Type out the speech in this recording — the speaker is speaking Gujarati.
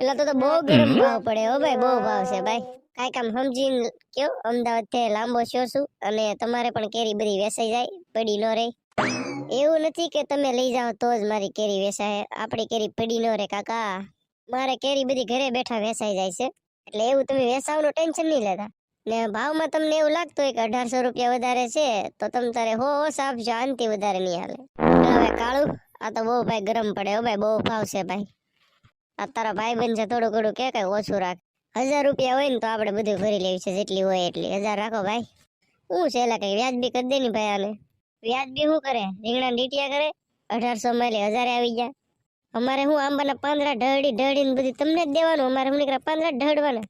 પેલા તો બહુ ગરમ ભાવ પડે હો ભાઈ, બહુ ભાવ છે ભાઈ. કાંઈક આમ સમજીને કયો. અમદાવાદ થી લાંબો છો છું અને તમારે પણ કેરી બધી વેચાઈ જાય, પડી ન રહી. એવું નથી કે તમે લઈ જાઓ તો જ મારી કેરી વેચાય. આપણી કેરી પડી ન રહે કાકા. મારે કેરી બધી ઘરે બેઠા વેચાઈ જાય છે. એટલે એવું તમે વેચાવનું ટેન્શન નહીં લેતા. ને ભાવમાં તમને એવું લાગતું હોય કે 1800 રૂપિયા વધારે છે તો તમે તારે હો આપજો, આનથી વધારે નહીં હાલે. હવે કાળું, આ તો બહુ ભાઈ ગરમ પડે હો ભાઈ, બહુ ભાવ છે ભાઈ. આ તારા ભાઈ બન છે, થોડું ઘણું કે કઈ ઓછું રાખ. 1000 રૂપિયા હોય ને તો આપણે બધું ભરી લેવી છે, જેટલી હોય એટલી. 1000 રાખો ભાઈ. શું છે એલા, કઈ વ્યાજબી કરી દે ને ભાઈ. આને વ્યાજબી શું કરે? રીંગણા ડીટિયા કરે. 1800 માં 1000 આવી ગયા. અમારે હું આંબાના પાંદડા ઢળી ઢળીને બધી તમને જ દેવાનું. અમારે હું નીકળ્યા પાંદડા ઢળવાના.